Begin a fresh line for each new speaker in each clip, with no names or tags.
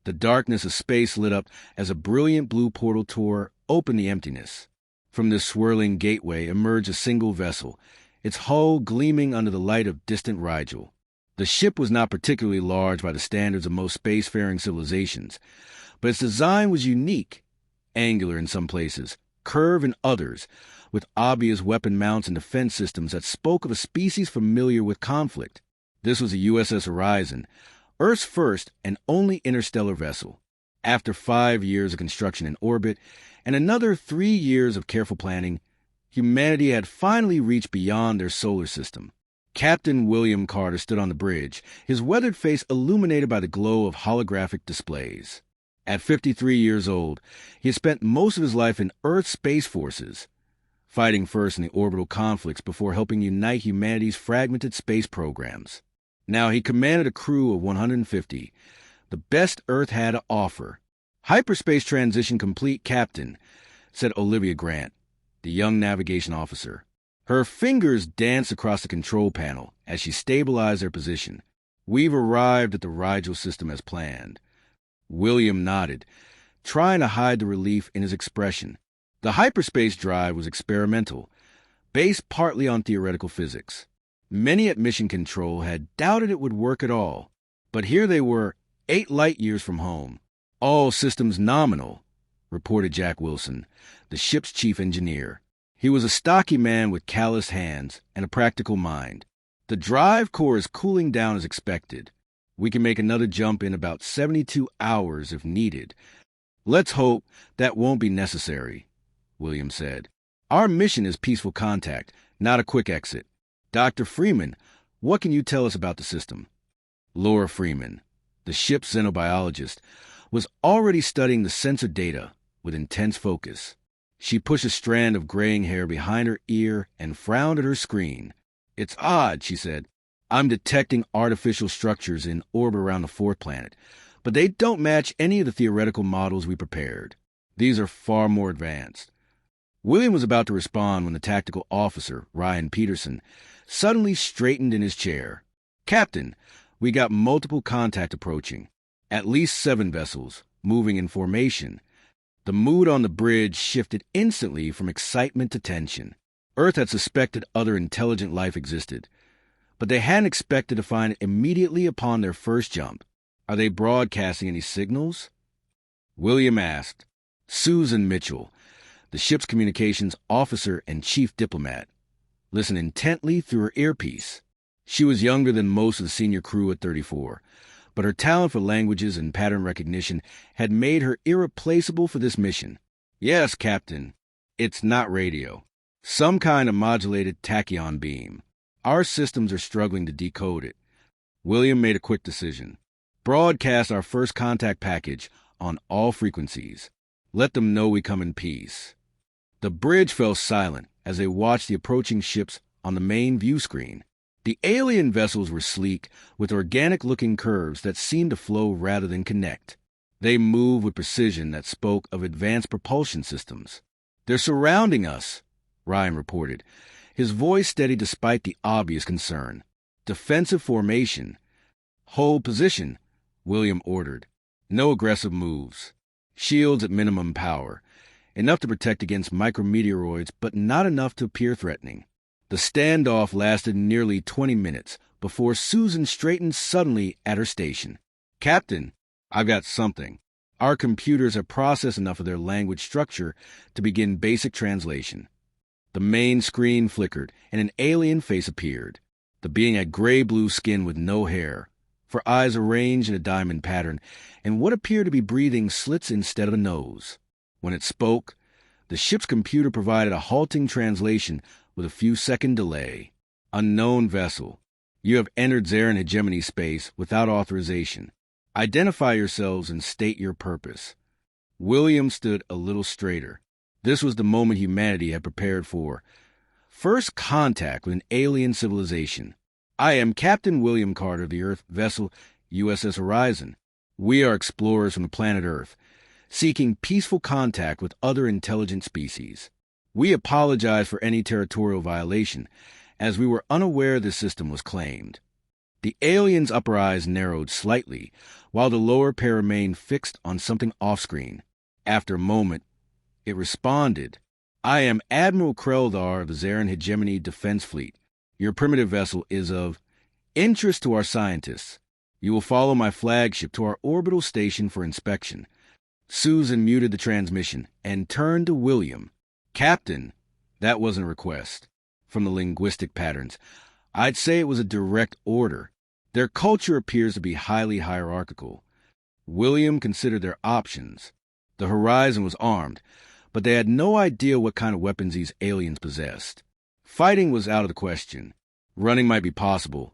The darkness of space lit up as a brilliant blue portal tore open the emptiness. From this swirling gateway emerged a single vessel, its hull gleaming under the light of distant Rigel. The ship was not particularly large by the standards of most spacefaring civilizations, but its design was unique, angular in some places, curved in others, with obvious weapon mounts and defense systems that spoke of a species familiar with conflict. This was the USS Horizon, Earth's first and only interstellar vessel. After 5 years of construction in orbit and another 3 years of careful planning, humanity had finally reached beyond their solar system. Captain William Carter stood on the bridge, his weathered face illuminated by the glow of holographic displays. At 53 years old, he had spent most of his life in Earth's space forces, fighting first in the orbital conflicts before helping unite humanity's fragmented space programs. Now he commanded a crew of 150, the best Earth had to offer. "Hyperspace transition complete, Captain," said Olivia Grant, the young navigation officer. Her fingers danced across the control panel as she stabilized their position. "We've arrived at the Rigel system as planned." William nodded, trying to hide the relief in his expression. The hyperspace drive was experimental, based partly on theoretical physics. Many at Mission Control had doubted it would work at all, but here they were, 8 light-years from home. "All systems nominal," reported Jack Wilson, the ship's chief engineer. He was a stocky man with calloused hands and a practical mind. "The drive core is cooling down as expected. We can make another jump in about 72 hours if needed. Let's hope that won't be necessary," William said. "Our mission is peaceful contact, not a quick exit. Dr. Freeman, what can you tell us about the system?" Laura Freeman, the ship's xenobiologist, was already studying the sensor data with intense focus. She pushed a strand of graying hair behind her ear and frowned at her screen. "It's odd," she said. "I'm detecting artificial structures in orbit around the 4th planet, but they don't match any of the theoretical models we prepared. These are far more advanced." William was about to respond when the tactical officer, Ryan Peterson, suddenly straightened in his chair. "Captain, we got multiple contact approaching. At least 7 vessels, moving in formation." The mood on the bridge shifted instantly from excitement to tension. Earth had suspected other intelligent life existed, but they hadn't expected to find it immediately upon their first jump. "Are they broadcasting any signals?" William asked. Susan Mitchell, the ship's communications officer and chief diplomat, listened intently through her earpiece. She was younger than most of the senior crew at 34, but her talent for languages and pattern recognition had made her irreplaceable for this mission. "Yes, Captain. It's not radio. Some kind of modulated tachyon beam. Our systems are struggling to decode it." William made a quick decision. "Broadcast our first contact package on all frequencies. Let them know we come in peace." The bridge fell silent as they watched the approaching ships on the main view screen. The alien vessels were sleek, with organic-looking curves that seemed to flow rather than connect. They moved with precision that spoke of advanced propulsion systems. "They're surrounding us," Ryan reported, his voice steady despite the obvious concern. "Defensive formation." "Hold position," William ordered. "No aggressive moves. Shields at minimum power. Enough to protect against micrometeoroids, but not enough to appear threatening." The standoff lasted nearly 20 minutes before Susan straightened suddenly at her station. "Captain, I've got something. Our computers have processed enough of their language structure to begin basic translation." The main screen flickered, and an alien face appeared. The being had gray-blue skin with no hair, for eyes arranged in a diamond pattern, and what appeared to be breathing slits instead of a nose. When it spoke, the ship's computer provided a halting translation with a few-second delay. "Unknown vessel. You have entered Zarin hegemony space without authorization. Identify yourselves and state your purpose." William stood a little straighter. This was the moment humanity had prepared for. First contact with an alien civilization. "I am Captain William Carter of the Earth vessel USS Horizon. We are explorers from the planet Earth, seeking peaceful contact with other intelligent species. We apologize for any territorial violation, as we were unaware this system was claimed." The alien's upper eyes narrowed slightly, while the lower pair remained fixed on something off-screen. After a moment, it responded, "I am Admiral Kreldar of the Zarin Hegemony Defense Fleet. Your primitive vessel is of interest to our scientists. You will follow my flagship to our orbital station for inspection." Susan muted the transmission and turned to William. "Captain, that wasn't a request. From the linguistic patterns, I'd say it was a direct order. Their culture appears to be highly hierarchical." William considered their options. The Horizon was armed, but they had no idea what kind of weapons these aliens possessed. Fighting was out of the question. Running might be possible,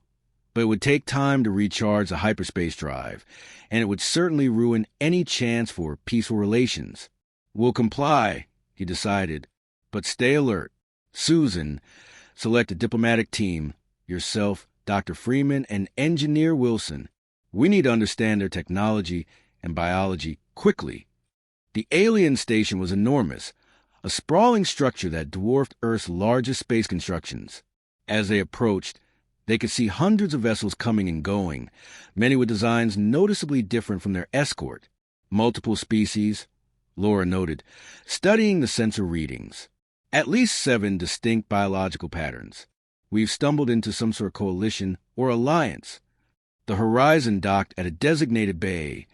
but it would take time to recharge the hyperspace drive, and it would certainly ruin any chance for peaceful relations. "We'll comply," he decided, "but stay alert. Susan, select a diplomatic team, yourself, Dr. Freeman, and Engineer Wilson. We need to understand their technology and biology quickly." The alien station was enormous, a sprawling structure that dwarfed Earth's largest space constructions. As they approached, they could see hundreds of vessels coming and going, many with designs noticeably different from their escort. Multiple species, Laura noted, studying the sensor readings. At least 7 distinct biological patterns. We've stumbled into some sort of coalition or alliance. The Horizon docked at a designated bay,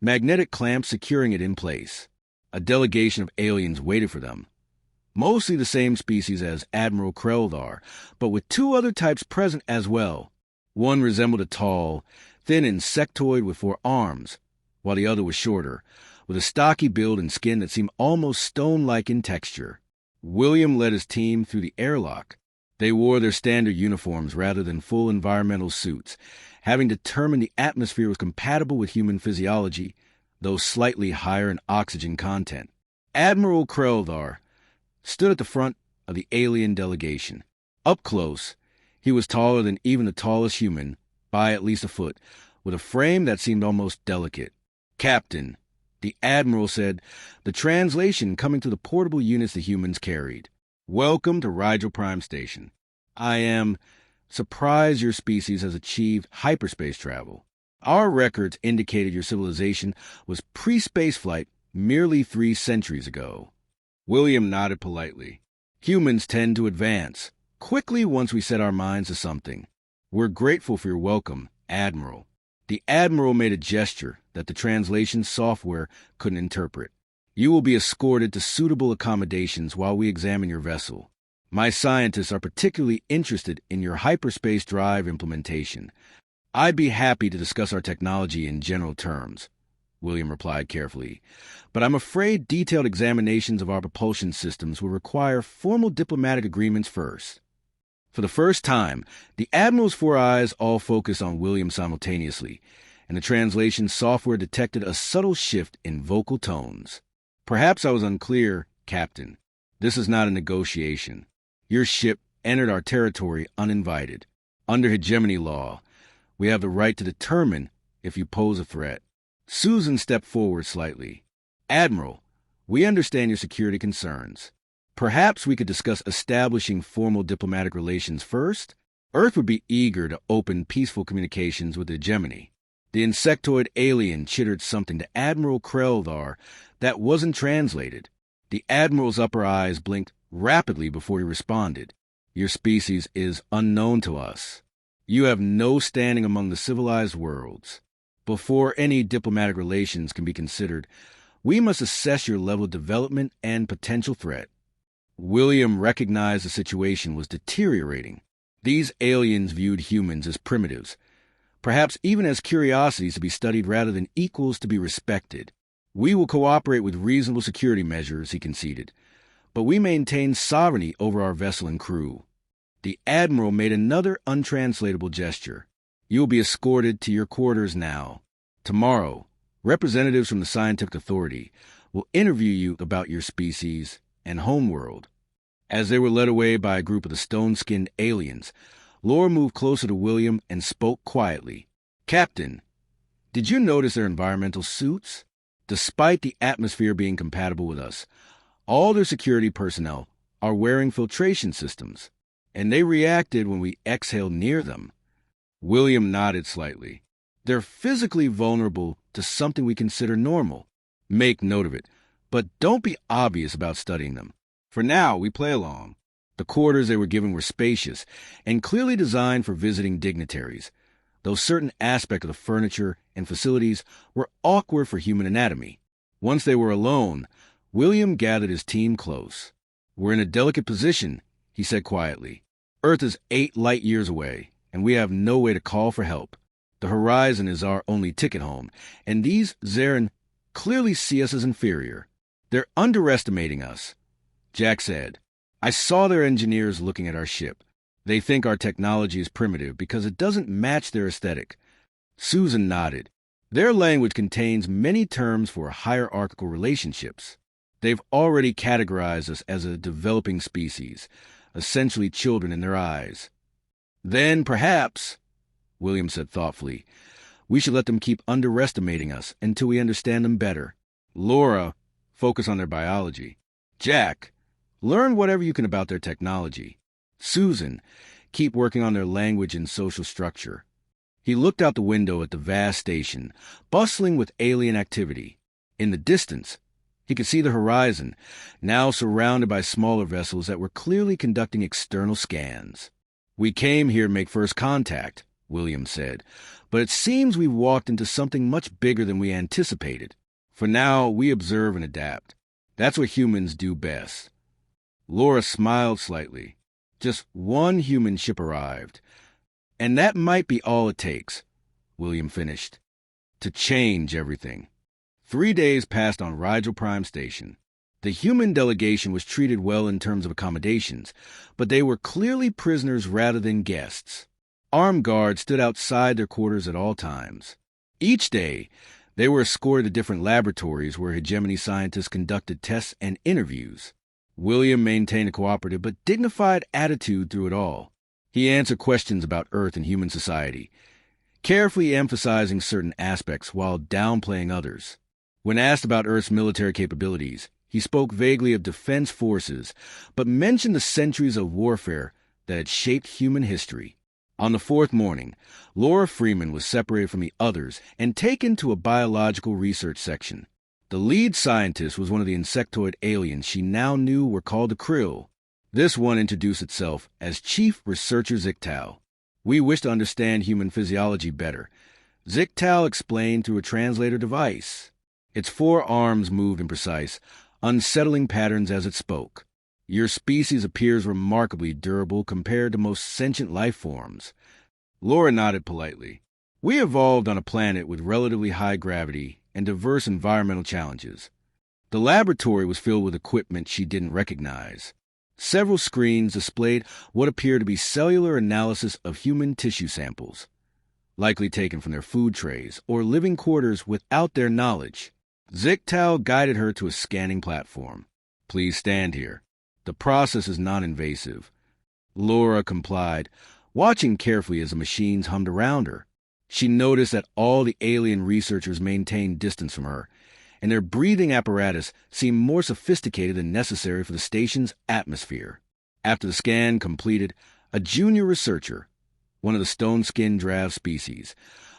magnetic clamps securing it in place. A delegation of aliens waited for them. Mostly the same species as Admiral Kreldar, but with 2 other types present as well. One resembled a tall, thin insectoid with 4 arms, while the other was shorter, with a stocky build and skin that seemed almost stone-like in texture. William led his team through the airlock. They wore their standard uniforms rather than full environmental suits, having determined the atmosphere was compatible with human physiology, though slightly higher in oxygen content. Admiral Kreldar stood at the front of the alien delegation. Up close, he was taller than even the tallest human, by at least a foot, with a frame that seemed almost delicate. "Captain," the Admiral said, the translation coming to the portable units the humans carried. "Welcome to Rigel Prime Station. I am surprised your species has achieved hyperspace travel. Our records indicated your civilization was pre-space flight merely 3 centuries ago." William nodded politely. "Humans tend to advance quickly once we set our minds to something. We're grateful for your welcome, Admiral." The Admiral made a gesture that the translation software couldn't interpret. "You will be escorted to suitable accommodations while we examine your vessel. My scientists are particularly interested in your hyperspace drive implementation. I'd be happy to discuss our technology in general terms," William replied carefully, "but I'm afraid detailed examinations of our propulsion systems will require formal diplomatic agreements first." For the first time, the Admiral's 4 eyes all focused on William simultaneously, and the translation software detected a subtle shift in vocal tones. "Perhaps I was unclear, Captain. This is not a negotiation. Your ship entered our territory uninvited. Under hegemony law, we have the right to determine if you pose a threat." Susan stepped forward slightly. "Admiral, we understand your security concerns. Perhaps we could discuss establishing formal diplomatic relations first? Earth would be eager to open peaceful communications with hegemony." The insectoid alien chittered something to Admiral Kreldar that wasn't translated. The Admiral's upper eyes blinked rapidly before he responded. "Your species is unknown to us. You have no standing among the civilized worlds. Before any diplomatic relations can be considered, we must assess your level of development and potential threat." William recognized the situation was deteriorating. These aliens viewed humans as primitives, perhaps even as curiosities to be studied rather than equals to be respected. "We will cooperate with reasonable security measures," he conceded, "but we maintain sovereignty over our vessel and crew." The Admiral made another untranslatable gesture. "You will be escorted to your quarters now. Tomorrow, representatives from the Scientific Authority will interview you about your species and homeworld." As they were led away by a group of the stone-skinned aliens, Laura moved closer to William and spoke quietly. "Captain, did you notice their environmental suits? Despite the atmosphere being compatible with us, all their security personnel are wearing filtration systems, and they reacted when we exhaled near them. William nodded slightly. They're physically vulnerable to something we consider normal. Make note of it, but don't be obvious about studying them. For now, we play along. The quarters they were given were spacious and clearly designed for visiting dignitaries, though certain aspects of the furniture and facilities were awkward for human anatomy. Once they were alone, William gathered his team close. "We're in a delicate position," he said quietly. "Earth is 8 light years away, and we have no way to call for help. The horizon is our only ticket home, and these Zaren clearly see us as inferior. They're underestimating us." Jack said, "I saw their engineers looking at our ship. They think our technology is primitive because it doesn't match their aesthetic." Susan nodded. "Their language contains many terms for hierarchical relationships. They've already categorized us as a developing species, essentially children in their eyes." "Then perhaps," William said thoughtfully, "we should let them keep underestimating us until we understand them better. Laura, focus on their biology. Jack, learn whatever you can about their technology. Susan, keep working on their language and social structure." He looked out the window at the vast station, bustling with alien activity. In the distance, he could see the horizon, now surrounded by smaller vessels that were clearly conducting external scans. "We came here to make first contact," William said, "but it seems we've walked into something much bigger than we anticipated. For now, we observe and adapt. That's what humans do best." Laura smiled slightly. "Just one human ship arrived. And that might be all it takes," William finished, "to change everything." 3 days passed on Rigel Prime Station. The human delegation was treated well in terms of accommodations, but they were clearly prisoners rather than guests. Armed guards stood outside their quarters at all times. Each day, they were escorted to different laboratories where hegemony scientists conducted tests and interviews. William maintained a cooperative but dignified attitude through it all. He answered questions about Earth and human society, carefully emphasizing certain aspects while downplaying others. When asked about Earth's military capabilities, he spoke vaguely of defense forces, but mentioned the centuries of warfare that had shaped human history. On the 4th morning, Laura Freeman was separated from the others and taken to a biological research section. The lead scientist was one of the insectoid aliens she now knew were called the Krill. This one introduced itself as Chief Researcher Ziktal. "We wish to understand human physiology better," Ziktal explained through a translator device. Its 4 arms moved in precise, unsettling patterns as it spoke. "Your species appears remarkably durable compared to most sentient life forms." Laura nodded politely. "We evolved on a planet with relatively high gravity and diverse environmental challenges." The laboratory was filled with equipment she didn't recognize. Several screens displayed what appeared to be cellular analysis of human tissue samples, likely taken from their food trays or living quarters without their knowledge. Ziktal guided her to a scanning platform. "Please stand here. The process is non-invasive." Laura complied, watching carefully as the machines hummed around her. She noticed that all the alien researchers maintained distance from her, and their breathing apparatus seemed more sophisticated than necessary for the station's atmosphere. After the scan completed, a junior researcher, one of the stone-skinned draft species,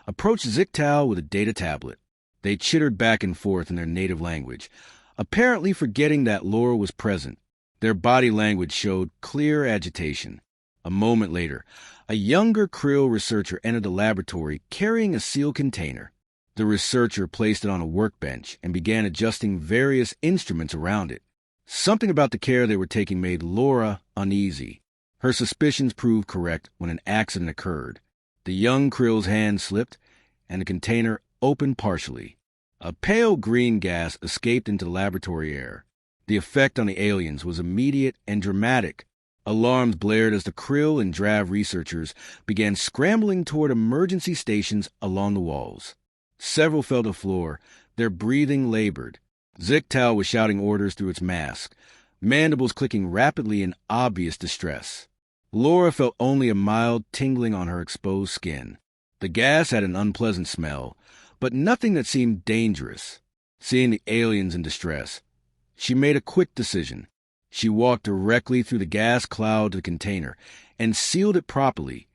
approached Ziktal with a data tablet. They chittered back and forth in their native language, apparently forgetting that Laura was present. Their body language showed clear agitation. A moment later, a younger Krill researcher entered the laboratory carrying a sealed container. The researcher placed it on a workbench and began adjusting various instruments around it. Something about the care they were taking made Laura uneasy. Her suspicions proved correct when an accident occurred. The young Krill's hand slipped, and the container opened partially. A pale green gas escaped into the laboratory air. The effect on the aliens was immediate and dramatic. Alarms blared as the Krill and Drav researchers began scrambling toward emergency stations along the walls. Several fell to the floor, their breathing labored. Ziktal was shouting orders through its mask, mandibles clicking rapidly in obvious distress. Laura felt only a mild tingling on her exposed skin. The gas had an unpleasant smell, but nothing that seemed dangerous. Seeing the aliens in distress, she made a quick decision. She walked directly through the gas cloud to the container and sealed it properly,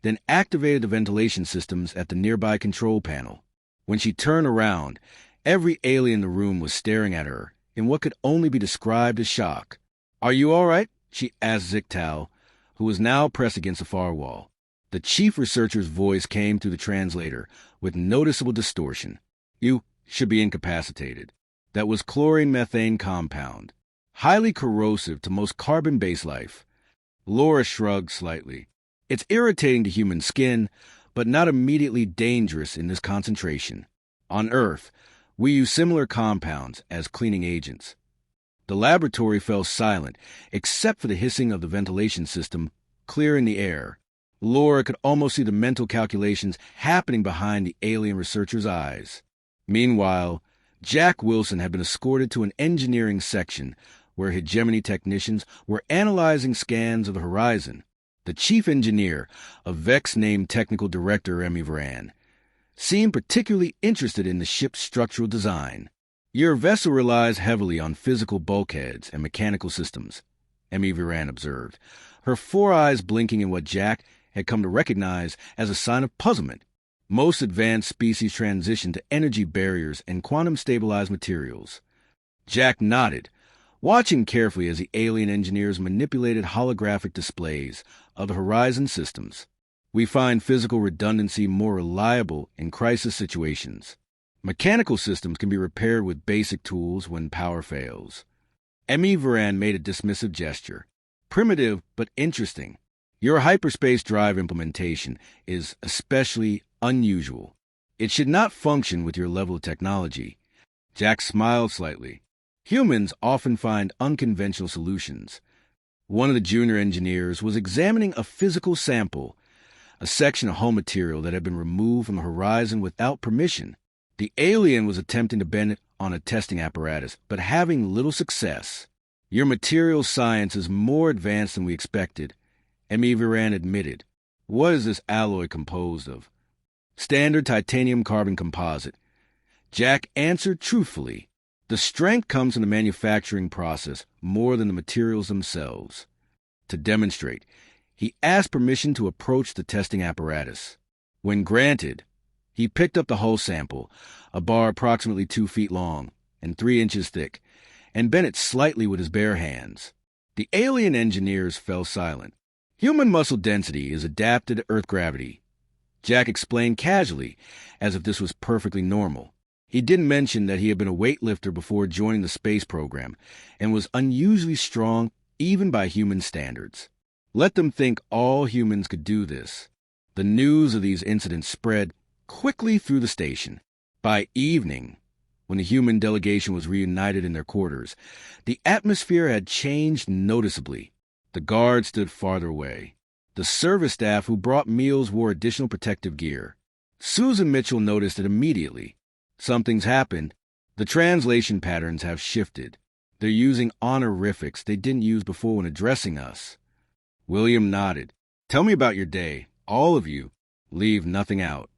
then activated the ventilation systems at the nearby control panel. When she turned around, every alien in the room was staring at her in what could only be described as shock. "Are you all right?" she asked Ziktal, who was now pressed against the far wall. The chief researcher's voice came through the translator with noticeable distortion. "You should be incapacitated. That was chlorine-methane compound, highly corrosive to most carbon-based life." Laura shrugged slightly. "It's irritating to human skin, but not immediately dangerous in this concentration. On Earth, we use similar compounds as cleaning agents." The laboratory fell silent, except for the hissing of the ventilation system clearing the air. Laura could almost see the mental calculations happening behind the alien researcher's eyes. Meanwhile, Jack Wilson had been escorted to an engineering section where hegemony technicians were analyzing scans of the horizon. The chief engineer, a Vex-named technical director, Emmy Varan, seemed particularly interested in the ship's structural design. "Your vessel relies heavily on physical bulkheads and mechanical systems," Emmy Varan observed, her four eyes blinking in what Jack had come to recognize as a sign of puzzlement. "Most advanced species transition to energy barriers and quantum-stabilized materials." Jack nodded, watching carefully as the alien engineers manipulated holographic displays of the Horizon systems. "We find physical redundancy more reliable in crisis situations. Mechanical systems can be repaired with basic tools when power fails." Emmy Varan made a dismissive gesture. "Primitive, but interesting. Your hyperspace drive implementation is especially unusual. It should not function with your level of technology." Jack smiled slightly. "Humans often find unconventional solutions." One of the junior engineers was examining a physical sample, a section of hull material that had been removed from the horizon without permission. The alien was attempting to bend it on a testing apparatus, but having little success. "Your material science is more advanced than we expected," Emmy Varan admitted. "What is this alloy composed of?" "Standard titanium carbon composite." Jack answered truthfully. "The strength comes from the manufacturing process more than the materials themselves." To demonstrate, he asked permission to approach the testing apparatus. When granted, he picked up the hull sample, a bar approximately 2 feet long and 3 inches thick, and bent it slightly with his bare hands. The alien engineers fell silent. "Human muscle density is adapted to Earth gravity," Jack explained casually, as if this was perfectly normal. He didn't mention that he had been a weightlifter before joining the space program and was unusually strong even by human standards. Let them think all humans could do this. The news of these incidents spread quickly through the station. By evening, when the human delegation was reunited in their quarters, the atmosphere had changed noticeably. The guards stood farther away. The service staff who brought meals wore additional protective gear. Susan Mitchell noticed it immediately. "Something's happened. The translation patterns have shifted. They're using honorifics they didn't use before when addressing us." William nodded. "Tell me about your day. All of you. Leave nothing out."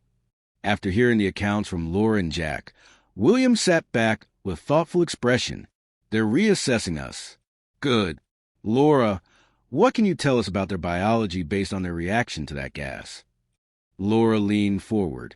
After hearing the accounts from Laura and Jack, William sat back with thoughtful expression. "They're reassessing us." "Good. Laura, what can you tell us about their biology based on their reaction to that gas?" Laura leaned forward,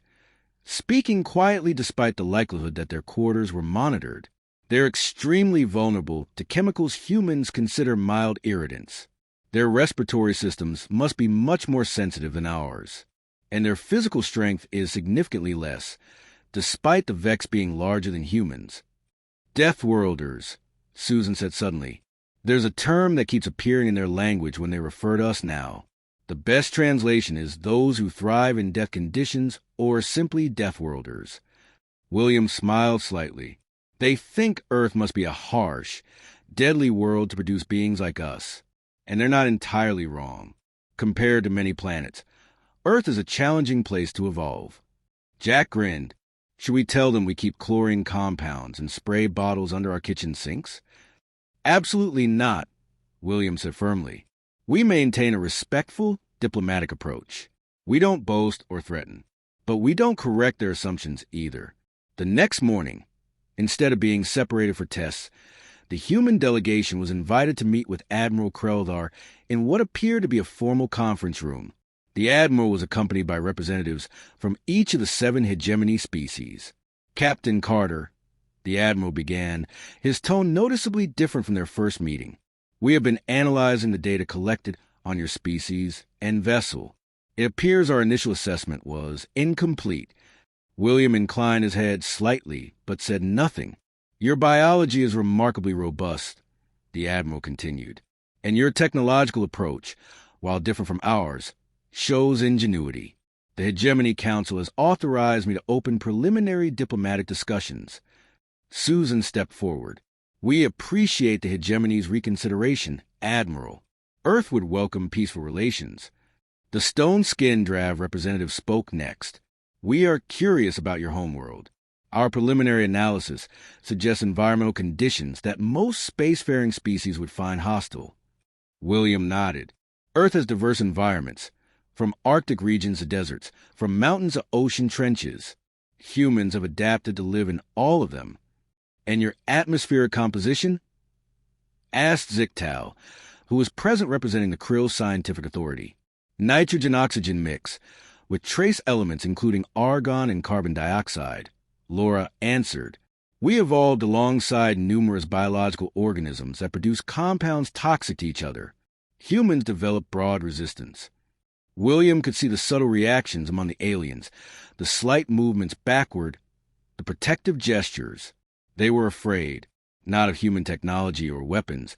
speaking quietly despite the likelihood that their quarters were monitored. "They're extremely vulnerable to chemicals humans consider mild irritants. Their respiratory systems must be much more sensitive than ours, and their physical strength is significantly less, despite the Vex being larger than humans." "Deathworlders," Susan said suddenly. "There's a term that keeps appearing in their language when they refer to us now. The best translation is those who thrive in death conditions or simply Deathworlders." William smiled slightly. "They think Earth must be a harsh, deadly world to produce beings like us. And they're not entirely wrong. Compared to many planets, Earth is a challenging place to evolve." Jack grinned. "Should we tell them we keep chlorine compounds and spray bottles under our kitchen sinks?" "Absolutely not," William said firmly. "We maintain a respectful, diplomatic approach. We don't boast or threaten, but we don't correct their assumptions either." The next morning, instead of being separated for tests, the human delegation was invited to meet with Admiral Kreldar in what appeared to be a formal conference room. The Admiral was accompanied by representatives from each of the 7 hegemony species. Captain Carter, the Admiral began, his tone noticeably different from their first meeting. We have been analyzing the data collected on your species and vessel. It appears our initial assessment was incomplete. William inclined his head slightly, but said nothing. Your biology is remarkably robust, the Admiral continued, and your technological approach, while different from ours, shows ingenuity. The Hegemony Council has authorized me to open preliminary diplomatic discussions. Susan stepped forward. We appreciate the Hegemony's reconsideration, Admiral. Earth would welcome peaceful relations. The stone-skinned Drav representative spoke next. We are curious about your homeworld. Our preliminary analysis suggests environmental conditions that most spacefaring species would find hostile. William nodded. Earth has diverse environments, from Arctic regions to deserts, from mountains to ocean trenches. Humans have adapted to live in all of them. And your atmospheric composition? Asked Zictal, who was present representing the Krill Scientific Authority. Nitrogen-oxygen mix, with trace elements including argon and carbon dioxide. Laura answered, We evolved alongside numerous biological organisms that produce compounds toxic to each other. Humans developed broad resistance. William could see the subtle reactions among the aliens, the slight movements backward, the protective gestures. They were afraid, not of human technology or weapons,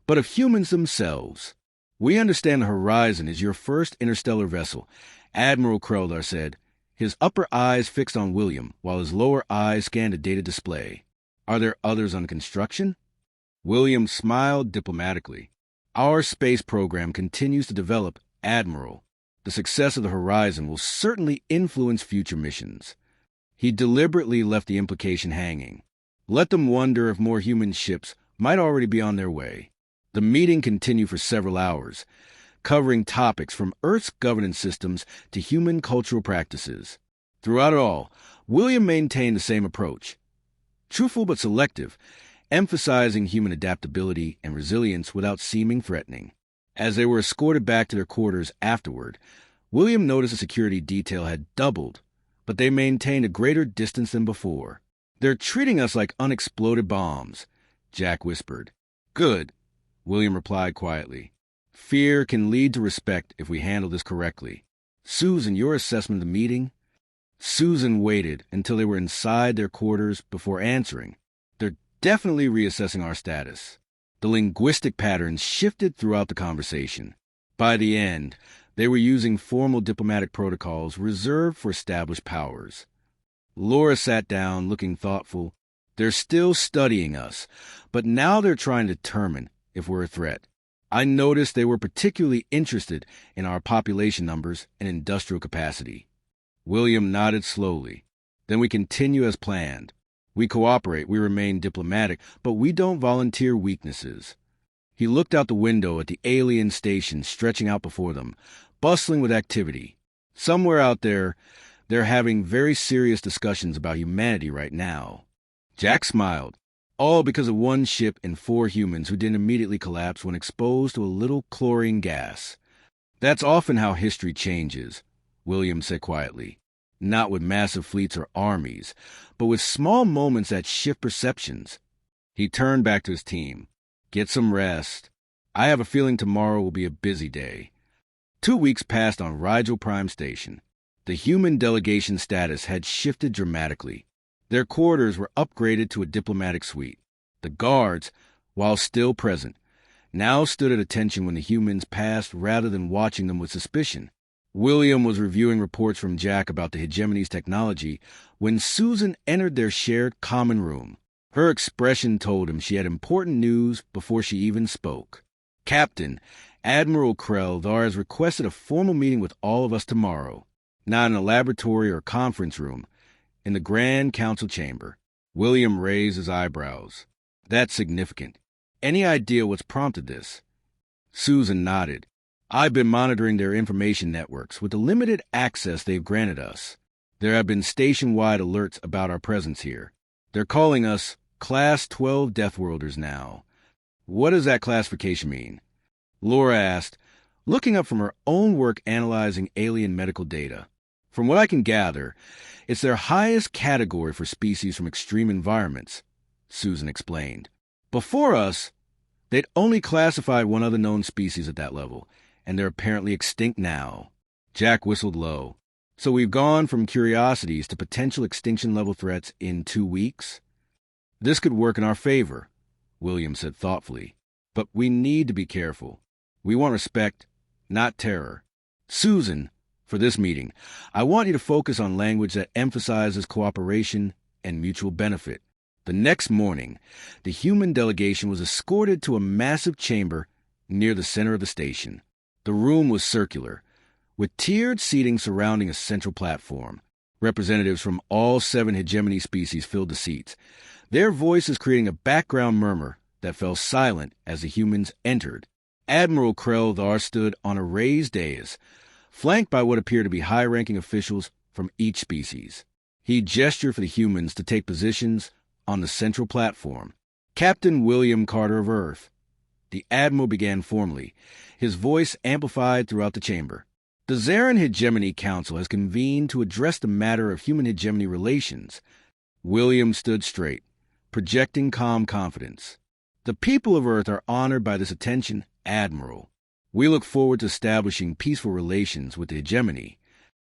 but of humans themselves. We understand the Horizon is your first interstellar vessel, Admiral Kreldar said, his upper eyes fixed on William, while his lower eyes scanned a data display. Are there others under construction? William smiled diplomatically. Our space program continues to develop, Admiral. The success of the Horizon will certainly influence future missions. He deliberately left the implication hanging. Let them wonder if more human ships might already be on their way. The meeting continued for several hours, covering topics from Earth's governance systems to human cultural practices. Throughout it all, William maintained the same approach. Truthful but selective, emphasizing human adaptability and resilience without seeming threatening. As they were escorted back to their quarters afterward, William noticed the security detail had doubled, but they maintained a greater distance than before. They're treating us like unexploded bombs, Jack whispered. Good, William replied quietly. Fear can lead to respect if we handle this correctly. Susan, your assessment of the meeting? Susan waited until they were inside their quarters before answering. They're definitely reassessing our status. The linguistic patterns shifted throughout the conversation. By the end, they were using formal diplomatic protocols reserved for established powers. Laura sat down, looking thoughtful. They're still studying us, but now they're trying to determine if we're a threat. I noticed they were particularly interested in our population numbers and industrial capacity. William nodded slowly. Then we continue as planned. We cooperate, we remain diplomatic, but we don't volunteer weaknesses. He looked out the window at the alien station stretching out before them, bustling with activity. Somewhere out there, they're having very serious discussions about humanity right now. Jack smiled, all because of one ship and 4 humans who didn't immediately collapse when exposed to a little chlorine gas. That's often how history changes, William said quietly. Not with massive fleets or armies, but with small moments that shift perceptions. He turned back to his team. Get some rest. I have a feeling tomorrow will be a busy day. 2 weeks passed on Rigel Prime Station. The human delegation status had shifted dramatically. Their quarters were upgraded to a diplomatic suite. The guards, while still present, now stood at attention when the humans passed rather than watching them with suspicion. William was reviewing reports from Jack about the Hegemony's technology when Susan entered their shared common room. Her expression told him she had important news before she even spoke. Captain, Admiral Kreldar has requested a formal meeting with all of us tomorrow. Not in a laboratory or conference room, in the Grand Council chamber. William raised his eyebrows. That's significant. Any idea what's prompted this? Susan nodded. I've been monitoring their information networks with the limited access they've granted us. There have been station-wide alerts about our presence here. They're calling us Class 12 Deathworlders now. What does that classification mean? Laura asked, looking up from her own work analyzing alien medical data. From what I can gather, it's their highest category for species from extreme environments, Susan explained. Before us, they'd only classified one other known species at that level, and they're apparently extinct now. Jack whistled low. So we've gone from curiosities to potential extinction-level threats in 2 weeks? This could work in our favor, William said thoughtfully. But we need to be careful. We want respect, not terror. Susan, for this meeting, I want you to focus on language that emphasizes cooperation and mutual benefit. The next morning, the human delegation was escorted to a massive chamber near the center of the station. The room was circular, with tiered seating surrounding a central platform. Representatives from all 7 hegemony species filled the seats, their voices creating a background murmur that fell silent as the humans entered. Admiral Krell stood on a raised dais, flanked by what appeared to be high-ranking officials from each species. He gestured for the humans to take positions on the central platform. Captain William Carter of Earth. The Admiral began formally, his voice amplified throughout the chamber. The Zarin Hegemony Council has convened to address the matter of human hegemony relations. William stood straight, projecting calm confidence. The people of Earth are honored by this attention, Admiral. We look forward to establishing peaceful relations with the hegemony.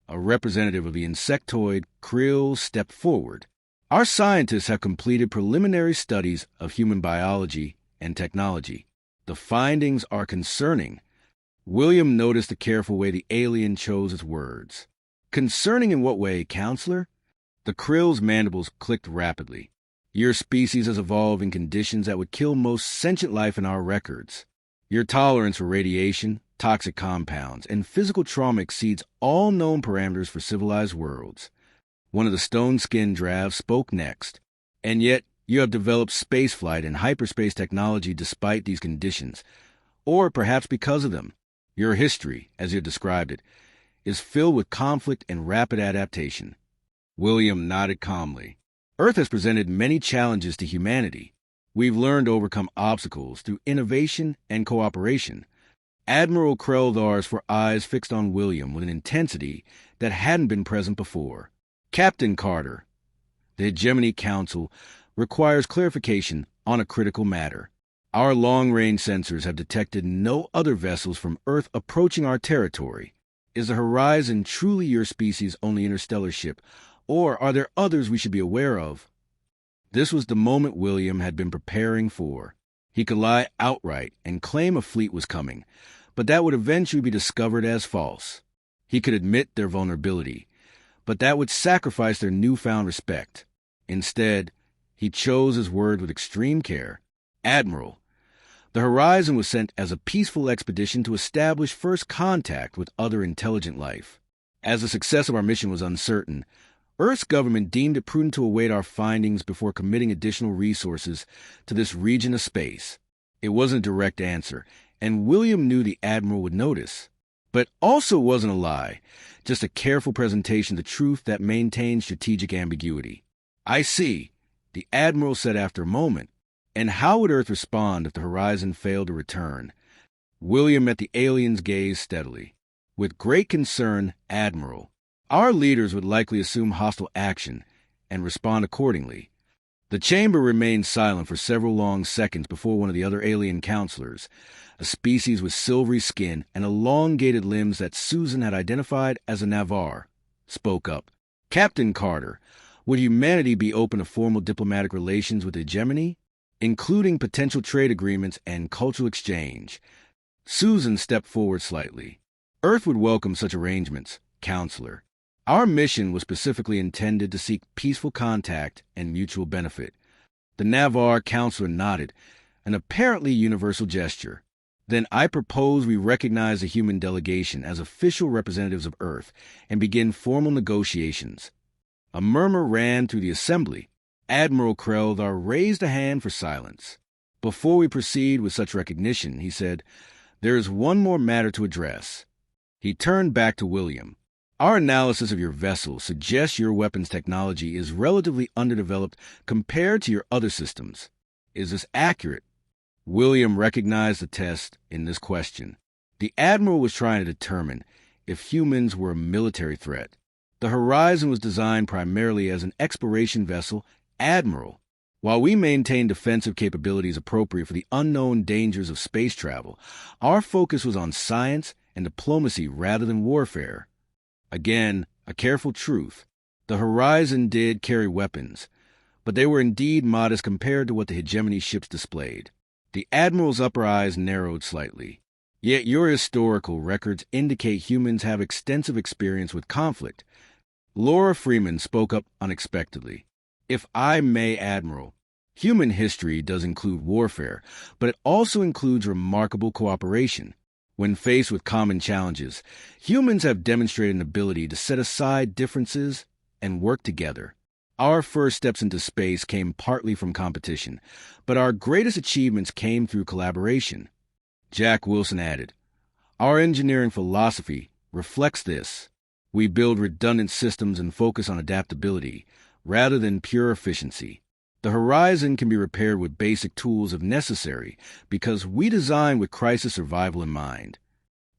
A representative of the insectoid, Krill, stepped forward. Our scientists have completed preliminary studies of human biology and technology. The findings are concerning. William noticed the careful way the alien chose his words. Concerning in what way, Counselor? The Krill's mandibles clicked rapidly. Your species has evolved in conditions that would kill most sentient life in our records. Your tolerance for radiation, toxic compounds, and physical trauma exceeds all known parameters for civilized worlds. One of the stone-skinned drafts spoke next. And yet, you have developed spaceflight and hyperspace technology despite these conditions, or perhaps because of them. Your history, as you described it, is filled with conflict and rapid adaptation. William nodded calmly. Earth has presented many challenges to humanity. We've learned to overcome obstacles through innovation and cooperation. Admiral Krelldar's four eyes fixed on William with an intensity that hadn't been present before. Captain Carter, the Hegemony Council requires clarification on a critical matter. Our long-range sensors have detected no other vessels from Earth approaching our territory. Is the Horizon truly your species' only interstellar ship, or are there others we should be aware of? This was the moment William had been preparing for. He could lie outright and claim a fleet was coming, but that would eventually be discovered as false. He could admit their vulnerability, but that would sacrifice their newfound respect. Instead, he chose his word with extreme care. Admiral, the Horizon was sent as a peaceful expedition to establish first contact with other intelligent life. As the success of our mission was uncertain, Earth's government deemed it prudent to await our findings before committing additional resources to this region of space. It wasn't a direct answer, and William knew the Admiral would notice. But also wasn't a lie, just a careful presentation of the truth that maintained strategic ambiguity. I see, the Admiral said after a moment. And how would Earth respond if the Horizon failed to return? William met the alien's gaze steadily. With great concern, Admiral, our leaders would likely assume hostile action and respond accordingly. The chamber remained silent for several long seconds before one of the other alien counselors, a species with silvery skin and elongated limbs that Susan had identified as a Navarre, spoke up. Captain Carter, would humanity be open to formal diplomatic relations with hegemony, including potential trade agreements and cultural exchange? Susan stepped forward slightly. Earth would welcome such arrangements, Counselor. Our mission was specifically intended to seek peaceful contact and mutual benefit. The Navarre counselor nodded, an apparently universal gesture. Then I propose we recognize the human delegation as official representatives of Earth and begin formal negotiations. A murmur ran through the assembly. Admiral Kreldar raised a hand for silence. Before we proceed with such recognition, he said, there is one more matter to address. He turned back to William. Our analysis of your vessel suggests your weapons technology is relatively underdeveloped compared to your other systems. Is this accurate? William recognized the test in this question. The Admiral was trying to determine if humans were a military threat. The Horizon was designed primarily as an exploration vessel, Admiral. While we maintained defensive capabilities appropriate for the unknown dangers of space travel, our focus was on science and diplomacy rather than warfare. Again, a careful truth. The Horizon did carry weapons, but they were indeed modest compared to what the hegemony ships displayed. The Admiral's upper eyes narrowed slightly. Yet your historical records indicate humans have extensive experience with conflict. Laura Freeman spoke up unexpectedly. If I may, Admiral, human history does include warfare, but it also includes remarkable cooperation. When faced with common challenges, humans have demonstrated an ability to set aside differences and work together. Our first steps into space came partly from competition, but our greatest achievements came through collaboration. Jack Wilson added, "Our engineering philosophy reflects this. We build redundant systems and focus on adaptability, rather than pure efficiency. The Horizon can be repaired with basic tools if necessary, because we design with crisis survival in mind."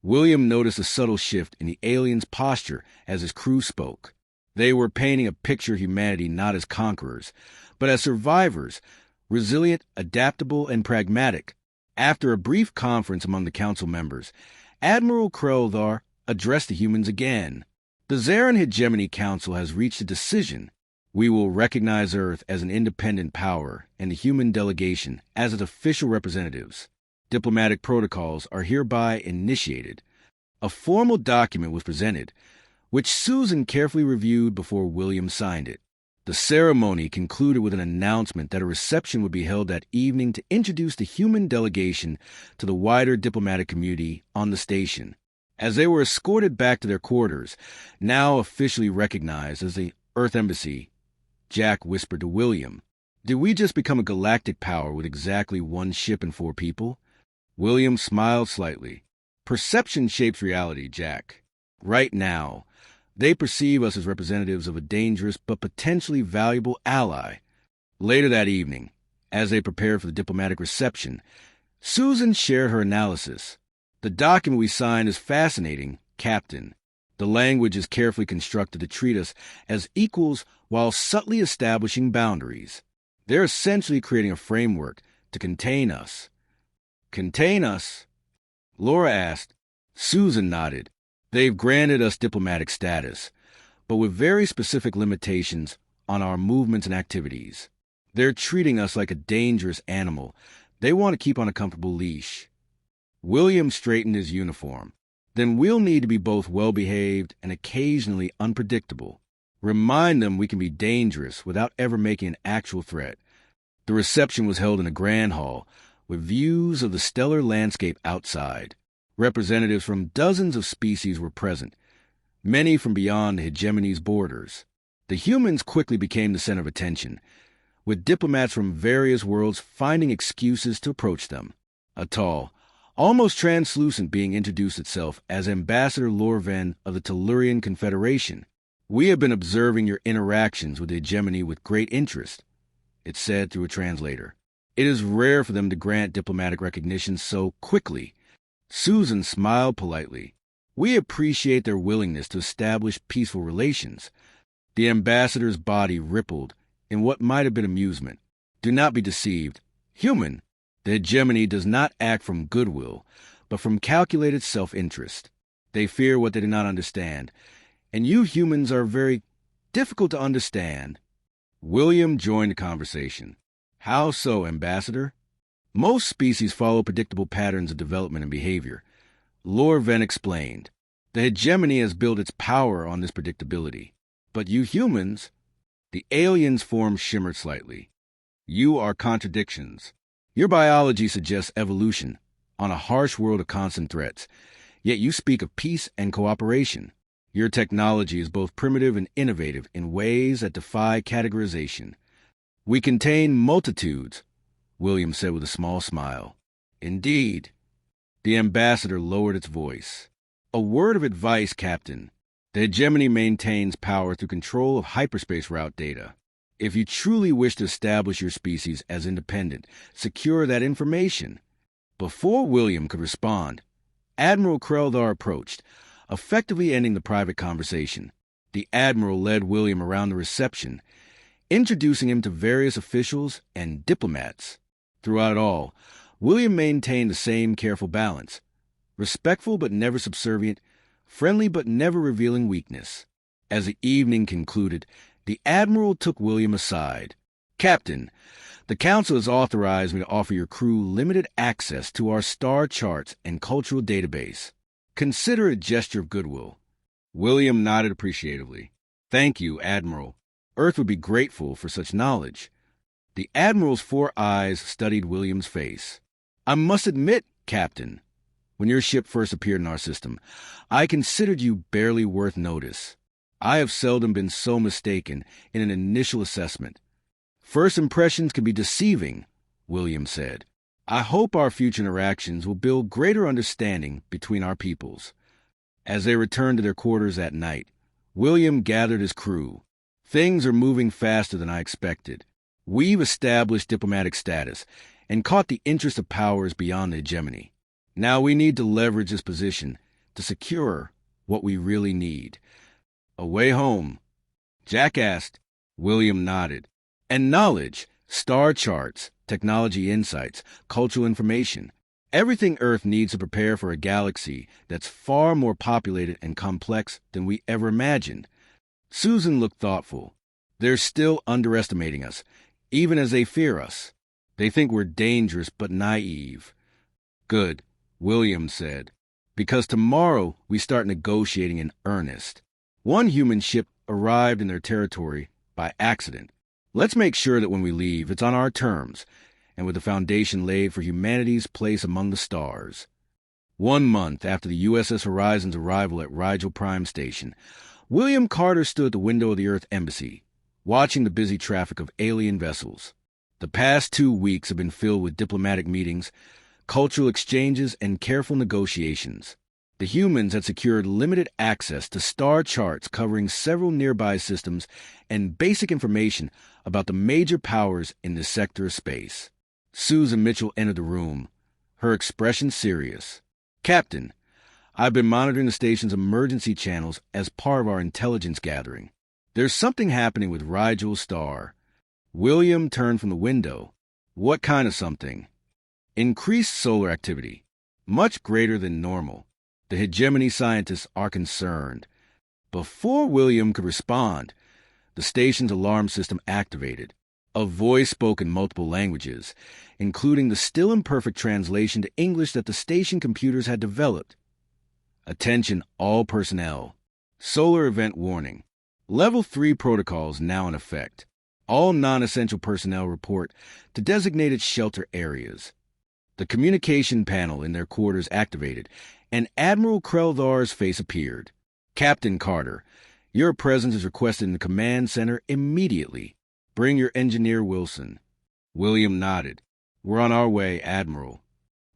William noticed a subtle shift in the aliens' posture as his crew spoke. They were painting a picture of humanity not as conquerors, but as survivors, resilient, adaptable, and pragmatic. After a brief conference among the council members, Admiral Kreldar addressed the humans again. "The Zarin Hegemony Council has reached a decision. We will recognize Earth as an independent power and the human delegation as its official representatives. Diplomatic protocols are hereby initiated." A formal document was presented, which Susan carefully reviewed before William signed it. The ceremony concluded with an announcement that a reception would be held that evening to introduce the human delegation to the wider diplomatic community on the station. As they were escorted back to their quarters, now officially recognized as the Earth Embassy, Jack whispered to William, "Did we just become a galactic power with exactly one ship and 4 people?" William smiled slightly. "Perception shapes reality, Jack. Right now, they perceive us as representatives of a dangerous but potentially valuable ally." Later that evening, as they prepared for the diplomatic reception, Susan shared her analysis. "The document we signed is fascinating, Captain. The language is carefully constructed to treat us as equals while subtly establishing boundaries. They're essentially creating a framework to contain us." "Contain us?" Laura asked. Susan nodded. "They've granted us diplomatic status, but with very specific limitations on our movements and activities. They're treating us like a dangerous animal. They want to keep on a comfortable leash." William straightened his uniform. "Then we'll need to be both well-behaved and occasionally unpredictable. Remind them we can be dangerous without ever making an actual threat." The reception was held in a grand hall, with views of the stellar landscape outside. Representatives from dozens of species were present, many from beyond the hegemony's borders. The humans quickly became the center of attention, with diplomats from various worlds finding excuses to approach them. A tall, almost translucent being introduced itself as Ambassador Lorven of the Tellurian Confederation. "We have been observing your interactions with the hegemony with great interest," it said through a translator. "It is rare for them to grant diplomatic recognition so quickly." Susan smiled politely. "We appreciate their willingness to establish peaceful relations." The ambassador's body rippled in what might have been amusement. "Do not be deceived. Human, the hegemony does not act from goodwill, but from calculated self-interest. They fear what they do not understand, and you humans are very difficult to understand." William joined the conversation. "How so, Ambassador?" "Most species follow predictable patterns of development and behavior." Lorven explained. "The hegemony has built its power on this predictability. But you humans..." The alien's form shimmered slightly. "You are contradictions. Your biology suggests evolution on a harsh world of constant threats, yet you speak of peace and cooperation. Your technology is both primitive and innovative in ways that defy categorization." "We contain multitudes," William said with a small smile. "Indeed." The ambassador lowered its voice. "A word of advice, Captain. The hegemony maintains power through control of hyperspace route data. If you truly wish to establish your species as independent, secure that information." Before William could respond, Admiral Kreldar approached, effectively ending the private conversation. The Admiral led William around the reception, introducing him to various officials and diplomats. Throughout it all, William maintained the same careful balance, respectful but never subservient, friendly but never revealing weakness. As the evening concluded, the Admiral took William aside. "Captain, the Council has authorized me to offer your crew limited access to our star charts and cultural database. Consider it a gesture of goodwill." William nodded appreciatively. "Thank you, Admiral. Earth would be grateful for such knowledge." The Admiral's 4 eyes studied William's face. "I must admit, Captain, when your ship first appeared in our system, I considered you barely worth notice. I have seldom been so mistaken in an initial assessment. First impressions can be deceiving," William said. "I hope our future interactions will build greater understanding between our peoples." As they returned to their quarters at night, William gathered his crew. "Things are moving faster than I expected. We've established diplomatic status and caught the interest of powers beyond the hegemony. Now we need to leverage this position to secure what we really need." "A way home?" Jack asked. William nodded. "And knowledge, star charts, technology insights, cultural information. Everything Earth needs to prepare for a galaxy that's far more populated and complex than we ever imagined." Susan looked thoughtful. "They're still underestimating us, even as they fear us. They think we're dangerous but naive." "Good," William said, "because tomorrow we start negotiating in earnest." One human ship arrived in their territory by accident. Let's make sure that when we leave, it's on our terms, and with the foundation laid for humanity's place among the stars. 1 month after the USS Horizon's arrival at Rigel Prime Station, William Carter stood at the window of the Earth Embassy, watching the busy traffic of alien vessels. The past 2 weeks have been filled with diplomatic meetings, cultural exchanges, and careful negotiations. The humans had secured limited access to star charts covering several nearby systems and basic information about the major powers in this sector of space. Susan Mitchell entered the room, her expression serious. "Captain, I've been monitoring the station's emergency channels as part of our intelligence gathering. There's something happening with Rigel's star." William turned from the window. "What kind of something?" "Increased solar activity, much greater than normal. The hegemony scientists are concerned." Before William could respond, the station's alarm system activated. A voice spoke in multiple languages, including the still imperfect translation to English that the station computers had developed. "Attention all personnel. Solar event warning. Level 3 protocols now in effect. All non-essential personnel report to designated shelter areas." The communication panel in their quarters activated, and Admiral Kreldar's face appeared. "Captain Carter, your presence is requested in the command center immediately. Bring your engineer Wilson." William nodded. "We're on our way, Admiral."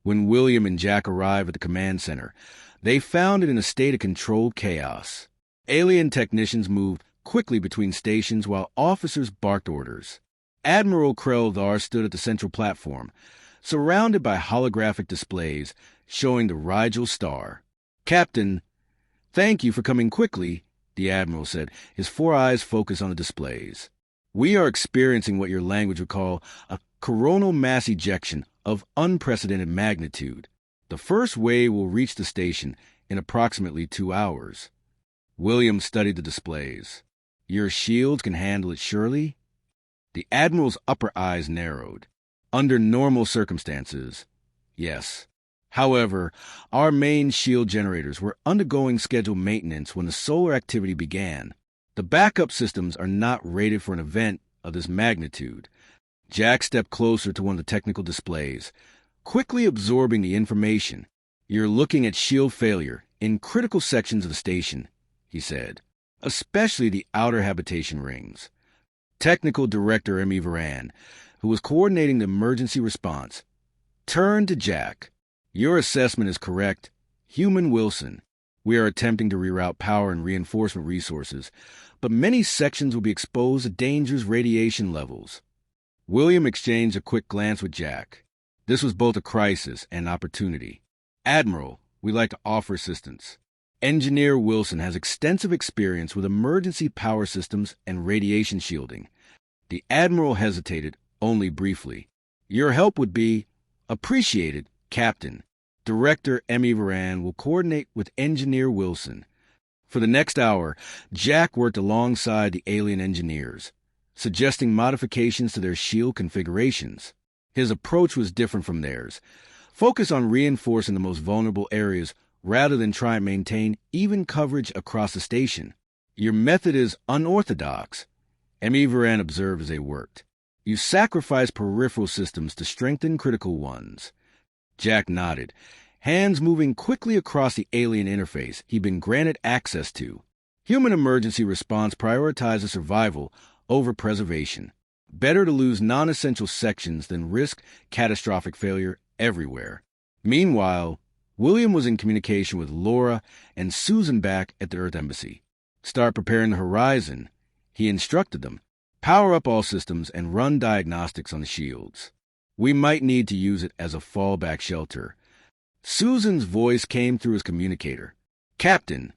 When William and Jack arrived at the command center, they found it in a state of controlled chaos. Alien technicians moved quickly between stations while officers barked orders. Admiral Kreldar stood at the central platform, surrounded by holographic displays showing the Rigel star. "Captain, thank you for coming quickly," the Admiral said, his 4 eyes focused on the displays. "We are experiencing what your language would call a coronal mass ejection of unprecedented magnitude. The first wave will reach the station in approximately 2 hours." William studied the displays. "Your shields can handle it, surely?" The Admiral's upper eyes narrowed. "Under normal circumstances, yes. However, our main shield generators were undergoing scheduled maintenance when the solar activity began. The backup systems are not rated for an event of this magnitude." Jack stepped closer to one of the technical displays, quickly absorbing the information. "You're looking at shield failure in critical sections of the station," he said, "especially the outer habitation rings." Technical Director M.E. Varan, who was coordinating the emergency response, turned to Jack. "Your assessment is correct. Human Wilson. We are attempting to reroute power and reinforcement resources, but many sections will be exposed to dangerous radiation levels." William exchanged a quick glance with Jack. This was both a crisis and opportunity. "Admiral, We'd like to offer assistance. Engineer Wilson has extensive experience with emergency power systems and radiation shielding. The Admiral hesitated, only briefly. Your help would be appreciated, Captain. Director Emmy Varan will coordinate with Engineer Wilson. For the next hour, Jack worked alongside the alien engineers, suggesting modifications to their shield configurations. His approach was different from theirs. Focus on reinforcing the most vulnerable areas rather than try and maintain even coverage across the station. Your method is unorthodox, Emmy Varan observed as they worked. You sacrifice peripheral systems to strengthen critical ones. Jack nodded, hands moving quickly across the alien interface he'd been granted access to. Human emergency response prioritizes survival over preservation. Better to lose non-essential sections than risk catastrophic failure everywhere. Meanwhile, William was in communication with Laura and Susan back at the Earth Embassy. Start preparing the horizon, he instructed them. Power up all systems and run diagnostics on the shields. We might need to use it as a fallback shelter. Susan's voice came through his communicator. Captain,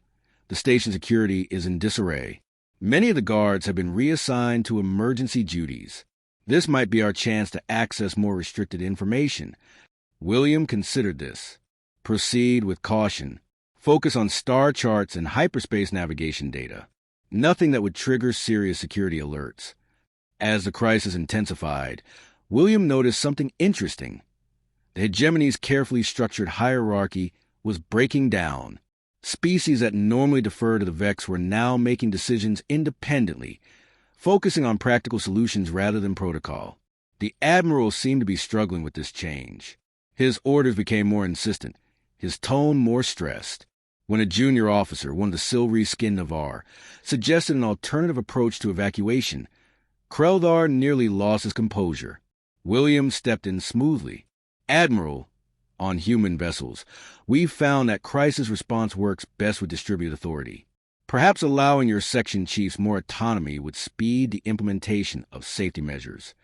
the station security is in disarray. Many of the guards have been reassigned to emergency duties. This might be our chance to access more restricted information. William considered this. Proceed with caution. Focus on star charts and hyperspace navigation data. Nothing that would trigger serious security alerts. As the crisis intensified, William noticed something interesting. The hegemony's carefully structured hierarchy was breaking down. Species that normally defer to the Vex were now making decisions independently, focusing on practical solutions rather than protocol. The Admiral seemed to be struggling with this change. His orders became more insistent, his tone more stressed. When a junior officer, one of the silvery-skinned Navarre, suggested an alternative approach to evacuation, Kreldar nearly lost his composure. William stepped in smoothly. Admiral, on human vessels, we've found that crisis response works best with distributed authority. Perhaps allowing your section chiefs more autonomy would speed the implementation of safety measures.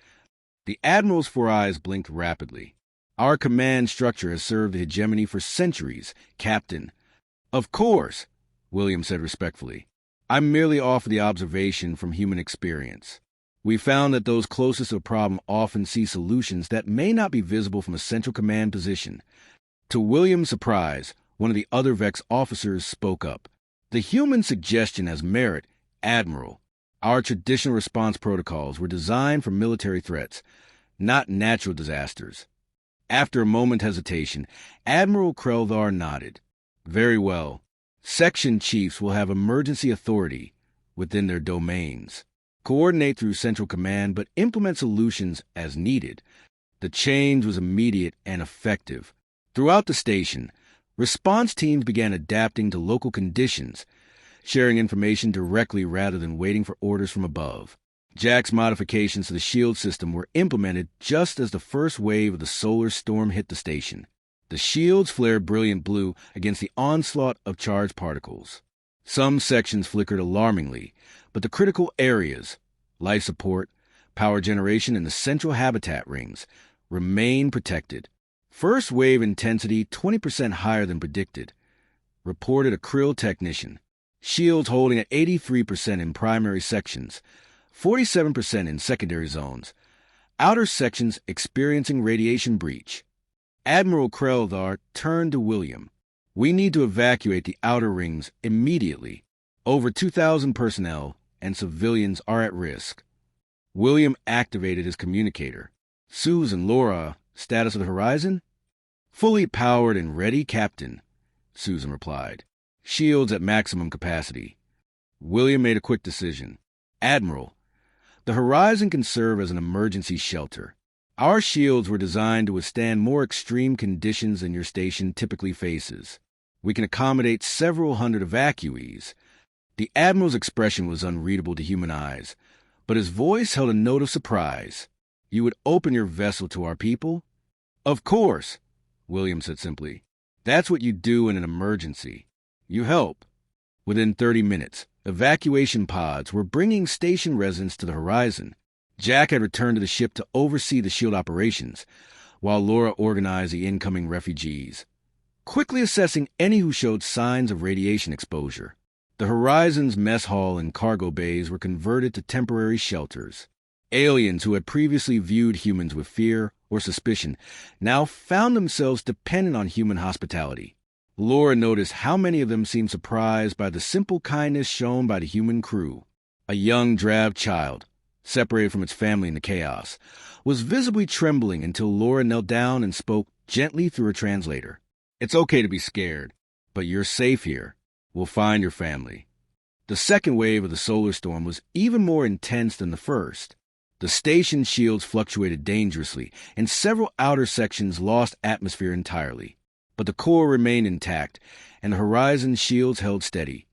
The Admiral's four eyes blinked rapidly. Our command structure has served the hegemony for centuries, Captain. Of course, William said respectfully. I merely offer the observation from human experience. We found that those closest to a problem often see solutions that may not be visible from a central command position. To William's surprise, one of the other Vex officers spoke up. The human suggestion has merit, Admiral. Our traditional response protocols were designed for military threats, not natural disasters. After a moment's hesitation, Admiral Kreldar nodded. Very well. Section chiefs will have emergency authority within their domains. Coordinate through central command, but implement solutions as needed. The change was immediate and effective. Throughout the station, response teams began adapting to local conditions, sharing information directly rather than waiting for orders from above. Jack's modifications to the shield system were implemented just as the first wave of the solar storm hit the station. The shields flared brilliant blue against the onslaught of charged particles. Some sections flickered alarmingly, but the critical areas, life support, power generation, and the central habitat rings, remained protected. First wave intensity 20% higher than predicted, reported a Krill technician. Shields holding at 83% in primary sections, 47% in secondary zones. Outer sections experiencing radiation breach. Admiral Kreldar turned to William. We need to evacuate the outer rings immediately. Over 2,000 personnel and civilians are at risk. William activated his communicator. Susan, Laura, status of the horizon? Fully powered and ready, Captain, Susan replied. Shields at maximum capacity. William made a quick decision. Admiral, the horizon can serve as an emergency shelter. Our shields were designed to withstand more extreme conditions than your station typically faces. We can accommodate several hundred evacuees. The Admiral's expression was unreadable to human eyes, but his voice held a note of surprise. You would open your vessel to our people? Of course, William said simply. That's what you do in an emergency. You help. Within 30 minutes, evacuation pods were bringing station residents to the horizon. Jack had returned to the ship to oversee the shield operations, while Laura organized the incoming refugees. quickly assessing any who showed signs of radiation exposure. The Horizon's mess hall and cargo bays were converted to temporary shelters. Aliens who had previously viewed humans with fear or suspicion now found themselves dependent on human hospitality. Laura noticed how many of them seemed surprised by the simple kindness shown by the human crew. A young drab child, separated from its family in the chaos, was visibly trembling until Laura knelt down and spoke gently through her translator. "It's okay to be scared, but you're safe here. We'll find your family." The second wave of the solar storm was even more intense than the first. The station's shields fluctuated dangerously, and several outer sections lost atmosphere entirely. But the core remained intact, and the Horizon's shields held steady,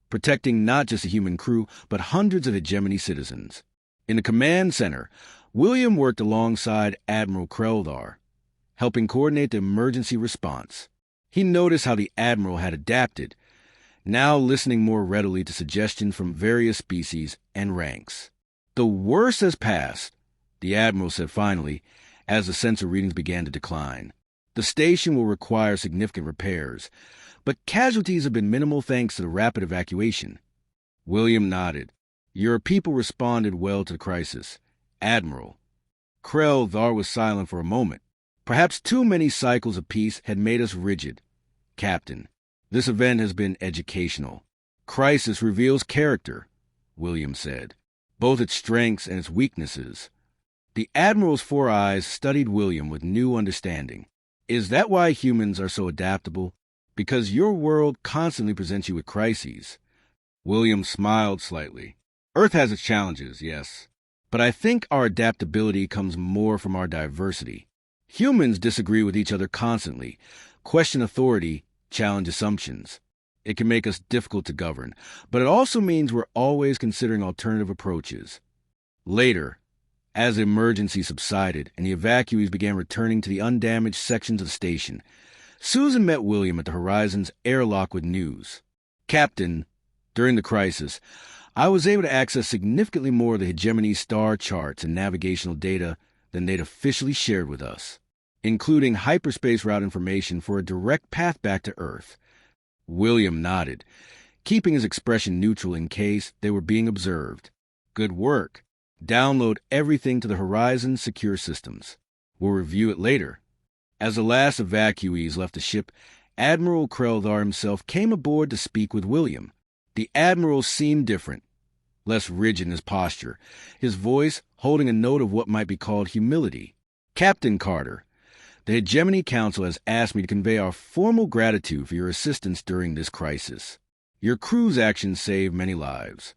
protecting not just the human crew, but hundreds of hegemony citizens. In the command center, William worked alongside Admiral Kreldar, helping coordinate the emergency response. He noticed how the Admiral had adapted, now listening more readily to suggestions from various species and ranks. "The worst has passed," the Admiral said finally, as the sensor readings began to decline. "The station will require significant repairs, but casualties have been minimal thanks to the rapid evacuation." William nodded. "Your people responded well to the crisis, Admiral." Kreldar was silent for a moment. "Perhaps too many cycles of peace had made us rigid. Captain, this event has been educational. Crisis reveals character," William said, "both its strengths and its weaknesses." The Admiral's four eyes studied William with new understanding. "Is that why humans are so adaptable? Because your world constantly presents you with crises?" William smiled slightly. "Earth has its challenges, yes, but I think our adaptability comes more from our diversity. Humans disagree with each other constantly, question authority, challenge assumptions. It can make us difficult to govern, but it also means we're always considering alternative approaches." Later, as the emergency subsided and the evacuees began returning to the undamaged sections of the station, Susan met William at the Horizon's airlock with news. "Captain, during the crisis, I was able to access significantly more of the hegemony star charts and navigational data than they'd officially shared with us, including hyperspace route information for a direct path back to Earth." William nodded, keeping his expression neutral in case they were being observed. "Good work. Download everything to the Horizon's secure systems. We'll review it later." As the last evacuees left the ship, Admiral Kreldar himself came aboard to speak with William. The Admiral seemed different, less rigid in his posture, his voice holding a note of what might be called humility. "Captain Carter, the Hegemony Council has asked me to convey our formal gratitude for your assistance during this crisis. Your crew's actions saved many lives."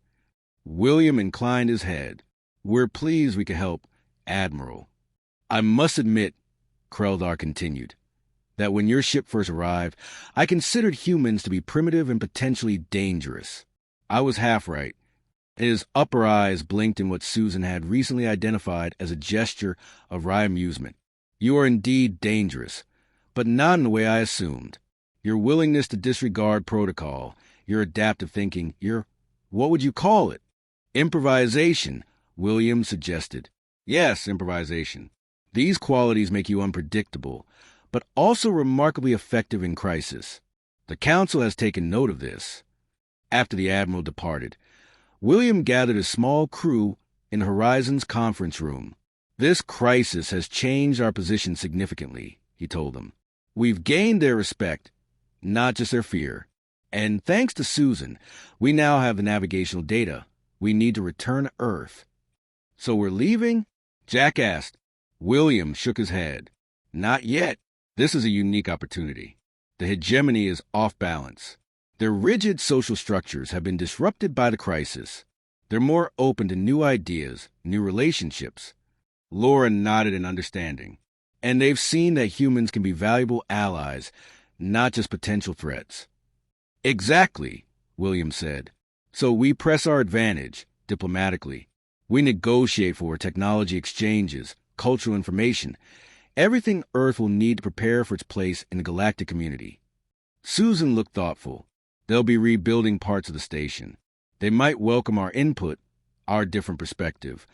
William inclined his head. "We're pleased we could help, Admiral." "I must admit," Kreldar continued, "that when your ship first arrived, I considered humans to be primitive and potentially dangerous. I was half right." His upper eyes blinked in what Susan had recently identified as a gesture of wry amusement. "You are indeed dangerous, but not in the way I assumed. Your willingness to disregard protocol, your adaptive thinking, what would you call it?" "Improvisation," William suggested. "Yes, improvisation. These qualities make you unpredictable, but also remarkably effective in crisis. The Council has taken note of this." After the Admiral departed, William gathered a small crew in the Horizon's conference room. "This crisis has changed our position significantly," he told them. "We've gained their respect, not just their fear. And thanks to Susan, we now have the navigational data we need to return to Earth." "So we're leaving?" Jack asked. William shook his head. "Not yet. This is a unique opportunity. The hegemony is off balance. Their rigid social structures have been disrupted by the crisis. They're more open to new ideas, new relationships." Laura nodded in understanding. "And they've seen that humans can be valuable allies, not just potential threats." "Exactly," William said. "So we press our advantage, diplomatically. We negotiate for technology exchanges, cultural information, everything Earth will need to prepare for its place in the galactic community." Susan looked thoughtful. "They'll be rebuilding parts of the station. They might welcome our input, our different perspective."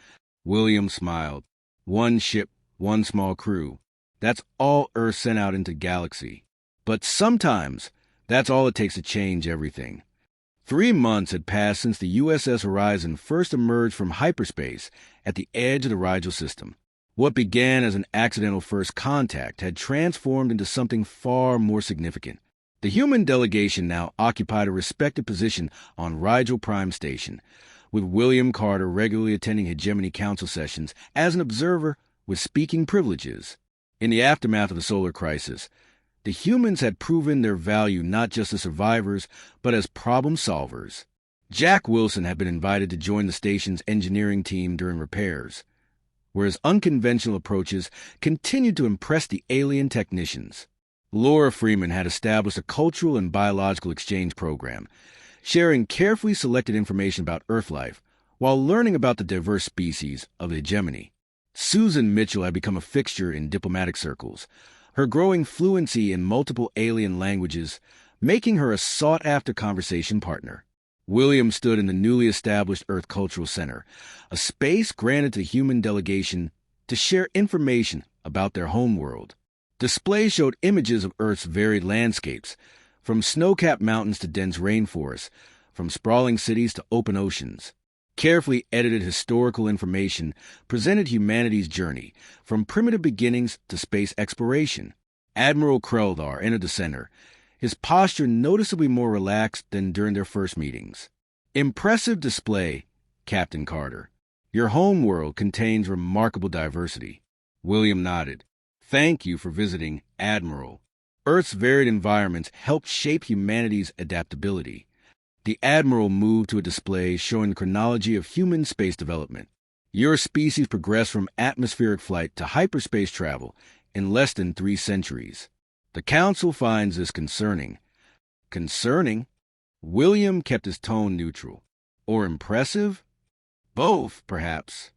William smiled. "One ship, one small crew. That's all Earth sent out into the galaxy. But sometimes, that's all it takes to change everything. 3 months had passed since the USS Horizon first emerged from hyperspace at the edge of the Rigel system. What began as an accidental first contact had transformed into something far more significant. The human delegation now occupied a respected position on Rigel Prime Station, with William Carter regularly attending Hegemony Council sessions as an observer with speaking privileges. In the aftermath of the solar crisis, the humans had proven their value not just as survivors, but as problem solvers. Jack Wilson had been invited to join the station's engineering team during repairs, where his unconventional approaches continued to impress the alien technicians. Laura Freeman had established a cultural and biological exchange program, sharing carefully selected information about Earth life while learning about the diverse species of the hegemony. Susan Mitchell had become a fixture in diplomatic circles, her growing fluency in multiple alien languages making her a sought-after conversation partner. William stood in the newly established Earth Cultural Center, a space granted to the human delegation to share information about their homeworld. Displays showed images of Earth's varied landscapes, from snow-capped mountains to dense rainforests, from sprawling cities to open oceans. Carefully edited historical information presented humanity's journey, from primitive beginnings to space exploration. Admiral Kreldar entered the center, his posture noticeably more relaxed than during their first meetings. "Impressive display, Captain Carter. Your homeworld contains remarkable diversity." William nodded. "Thank you for visiting, Admiral. Earth's varied environments helped shape humanity's adaptability." The Admiral moved to a display showing the chronology of human space development. Your species progressed from atmospheric flight to hyperspace travel in less than 3 centuries. The Council finds this concerning. Concerning? William kept his tone neutral. Or impressive? Both, perhaps.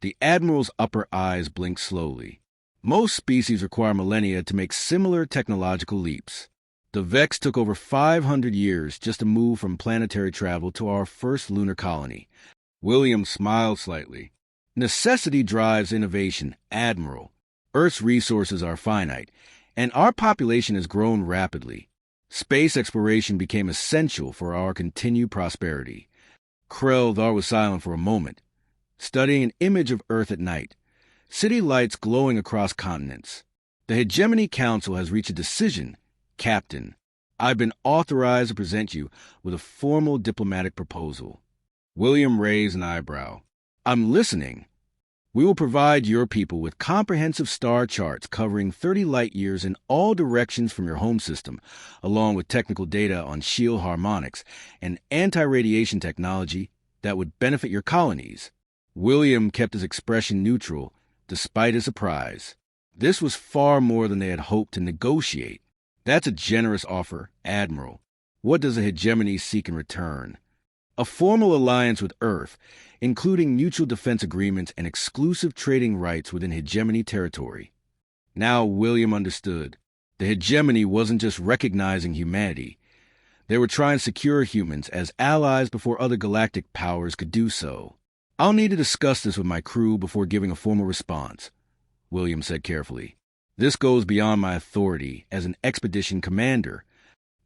The Admiral's upper eyes blinked slowly. Most species require millennia to make similar technological leaps. The Vex took over 500 years just to move from planetary travel to our first lunar colony. William smiled slightly. Necessity drives innovation, Admiral. Earth's resources are finite, and our population has grown rapidly. Space exploration became essential for our continued prosperity. Kreldar was silent for a moment, studying an image of Earth at night, city lights glowing across continents. The Hegemony Council has reached a decision, Captain. I've been authorized to present you with a formal diplomatic proposal. William raised an eyebrow. I'm listening. We will provide your people with comprehensive star charts covering 30 light-years in all directions from your home system, along with technical data on shield harmonics and anti-radiation technology that would benefit your colonies. William kept his expression neutral, despite his surprise. This was far more than they had hoped to negotiate. That's a generous offer, Admiral. What does a hegemony seek in return? A formal alliance with Earth, including mutual defense agreements and exclusive trading rights within hegemony territory. Now William understood. The hegemony wasn't just recognizing humanity. They were trying to secure humans as allies before other galactic powers could do so. I'll need to discuss this with my crew before giving a formal response, William said carefully. This goes beyond my authority as an expedition commander.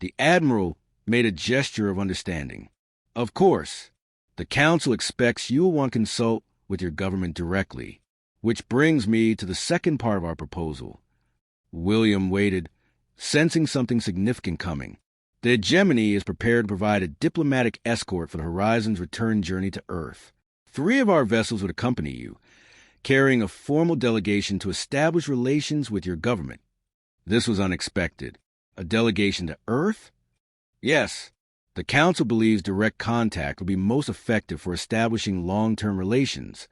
The Admiral made a gesture of understanding. Of course, the Council expects you'll want to consult with your government directly, which brings me to the second part of our proposal. William waited, sensing something significant coming. The hegemony is prepared to provide a diplomatic escort for the Horizon's return journey to Earth. 3 of our vessels would accompany you, carrying a formal delegation to establish relations with your government. This was unexpected. A delegation to Earth? Yes. The Council believes direct contact will be most effective for establishing long-term relations.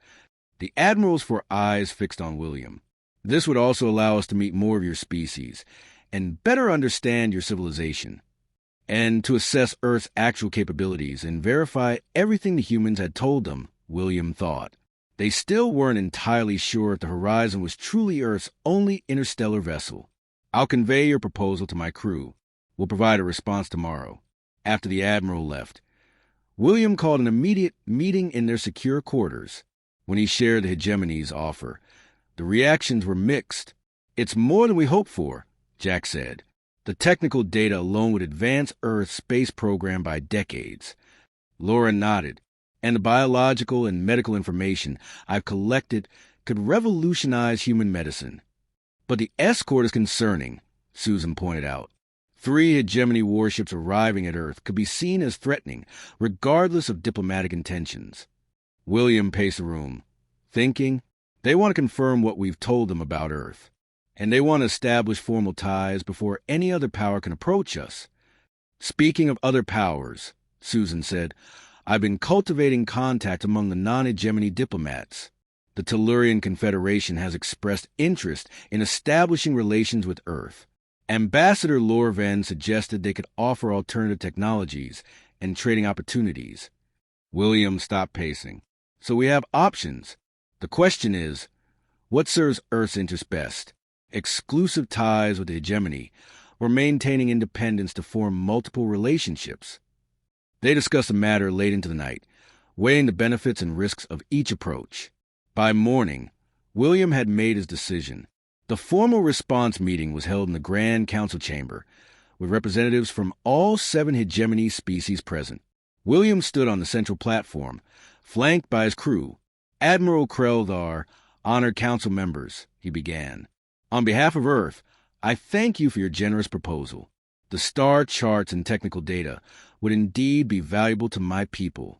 The Admiral's 4 eyes fixed on William. This would also allow us to meet more of your species and better understand your civilization, and to assess Earth's actual capabilities and verify everything the humans had told them, William thought. They still weren't entirely sure if the Horizon was truly Earth's only interstellar vessel. I'll convey your proposal to my crew. We'll provide a response tomorrow. After the Admiral left, William called an immediate meeting in their secure quarters. When he shared the hegemony's offer, the reactions were mixed. It's more than we hoped for, Jack said. The technical data alone would advance Earth's space program by decades. Laura nodded. And the biological and medical information I've collected could revolutionize human medicine. But the escort is concerning, Susan pointed out. 3 hegemony warships arriving at Earth could be seen as threatening, regardless of diplomatic intentions. William paced the room, thinking, they want to confirm what we've told them about Earth. And they want to establish formal ties before any other power can approach us. Speaking of other powers, Susan said, I've been cultivating contact among the non-hegemony diplomats. The Tellurian Confederation has expressed interest in establishing relations with Earth. Ambassador Lorvan suggested they could offer alternative technologies and trading opportunities. William stopped pacing. So we have options. The question is, what serves Earth's interest best? Exclusive ties with the hegemony, or maintaining independence to form multiple relationships? They discussed the matter late into the night, weighing the benefits and risks of each approach. By morning, William had made his decision. The formal response meeting was held in the Grand Council chamber, with representatives from all 7 hegemony species present. William stood on the central platform, flanked by his crew. Admiral Kreldar, honored council members, he began. On behalf of Earth, I thank you for your generous proposal. The star charts and technical data would indeed be valuable to my people.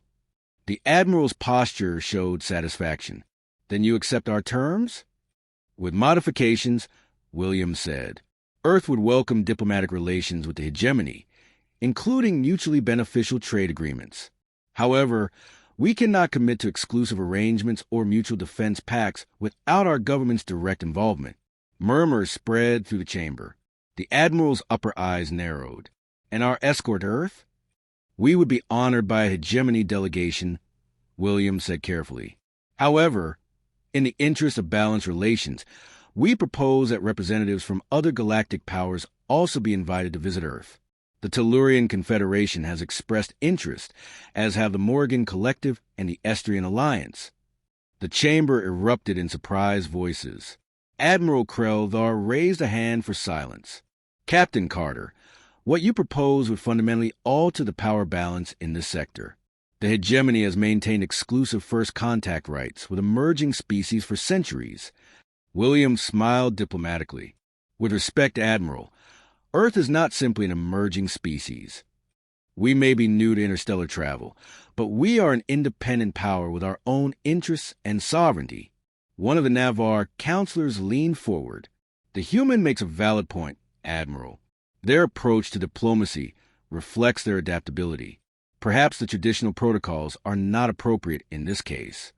The Admiral's posture showed satisfaction. Then you accept our terms? With modifications, William said. Earth would welcome diplomatic relations with the hegemony, including mutually beneficial trade agreements. However, we cannot commit to exclusive arrangements or mutual defense pacts without our government's direct involvement. Murmurs spread through the chamber. The Admiral's upper eyes narrowed. And our escort Earth? We would be honored by a hegemony delegation, William said carefully. However, in the interest of balanced relations, we propose that representatives from other galactic powers also be invited to visit Earth. The Tellurian Confederation has expressed interest, as have the Morgan Collective and the Estrian Alliance. The chamber erupted in surprised voices. Admiral Kreldar raised a hand for silence. Captain Carter, what you propose would fundamentally alter the power balance in this sector. The hegemony has maintained exclusive first contact rights with emerging species for centuries. William smiled diplomatically. With respect, Admiral, Earth is not simply an emerging species. We may be new to interstellar travel, but we are an independent power with our own interests and sovereignty. One of the Navarre counselors leaned forward. The human makes a valid point, Admiral. Their approach to diplomacy reflects their adaptability. Perhaps the traditional protocols are not appropriate in this case.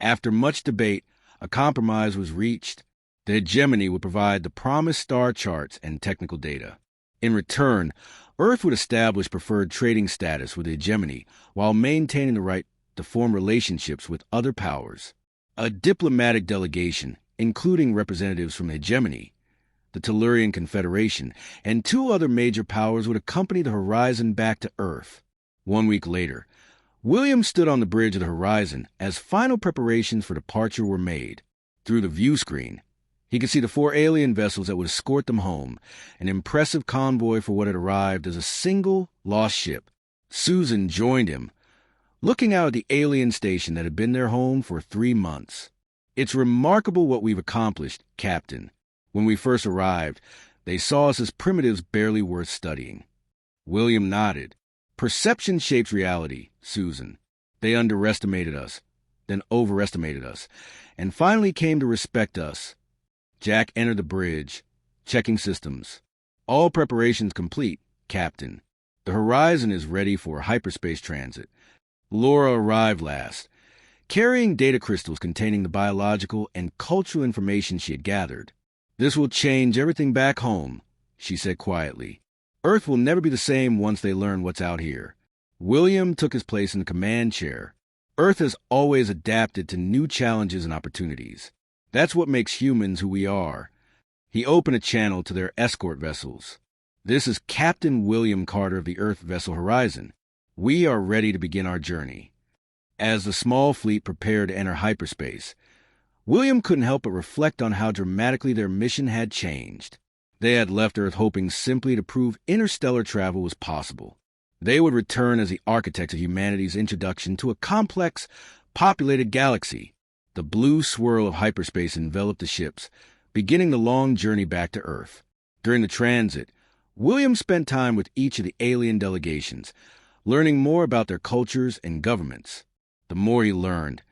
After much debate, a compromise was reached. The hegemony would provide the promised star charts and technical data. In return, Earth would establish preferred trading status with the hegemony while maintaining the right to form relationships with other powers. A diplomatic delegation, including representatives from the hegemony, the Tellurian Confederation, and 2 other major powers would accompany the Horizon back to Earth. 1 week later, William stood on the bridge of the Horizon as final preparations for departure were made. Through the view screen, he could see the 4 alien vessels that would escort them home, an impressive convoy for what had arrived as a single lost ship. Susan joined him, looking out at the alien station that had been their home for 3 months. It's remarkable what we've accomplished, Captain. When we first arrived, they saw us as primitives barely worth studying. William nodded. Perception shapes reality, Susan. They underestimated us, then overestimated us, and finally came to respect us. Jack entered the bridge, checking systems. All preparations complete, Captain. The Horizon is ready for hyperspace transit. Laura arrived last, carrying data crystals containing the biological and cultural information she had gathered. This will change everything back home, she said quietly. Earth will never be the same once they learn what's out here. William took his place in the command chair. Earth has always adapted to new challenges and opportunities. That's what makes humans who we are. He opened a channel to their escort vessels. This is Captain William Carter of the Earth vessel Horizon. We are ready to begin our journey. As the small fleet prepared to enter hyperspace, William couldn't help but reflect on how dramatically their mission had changed. They had left Earth hoping simply to prove interstellar travel was possible. They would return as the architects of humanity's introduction to a complex, populated galaxy. The blue swirl of hyperspace enveloped the ships, beginning the long journey back to Earth. During the transit, William spent time with each of the alien delegations, learning more about their cultures and governments. The more he learned,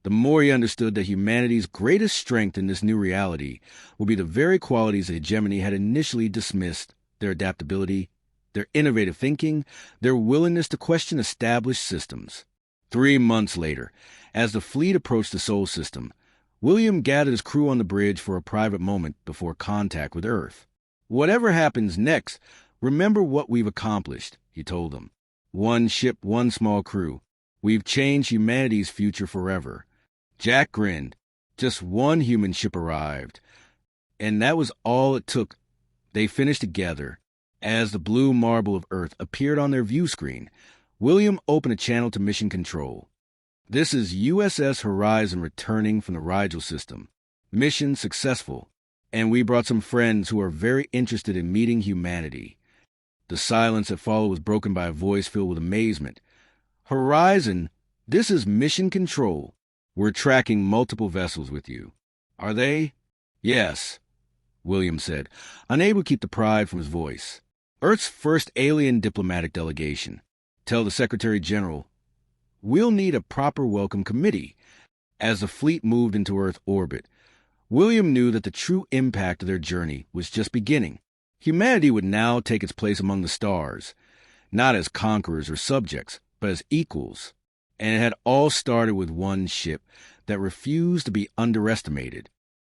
the more he understood that humanity's greatest strength in this new reality will be the very qualities that hegemony had initially dismissed: their adaptability, their innovative thinking, their willingness to question established systems. 3 months later, as the fleet approached the Sol system, William gathered his crew on the bridge for a private moment before contact with Earth. "Whatever happens next, remember what we've accomplished," he told them. "One ship, one small crew. We've changed humanity's future forever." Jack grinned. Just one human ship arrived, and that was all it took. They finished together. As the blue marble of Earth appeared on their view screen, William opened a channel to Mission Control. "This is USS Horizon returning from the Rigel system. Mission successful, and we brought some friends who are very interested in meeting humanity." The silence that followed was broken by a voice filled with amazement. "Horizon, this is Mission Control. We're tracking multiple vessels with you." "Are they?" "Yes," William said, unable to keep the pride from his voice. "Earth's first alien diplomatic delegation. Tell the Secretary General, we'll need a proper welcome committee." As the fleet moved into Earth orbit, William knew that the true impact of their journey was just beginning. Humanity would now take its place among the stars, not as conquerors or subjects, but as equals. And it had all started with one ship that refused to be underestimated.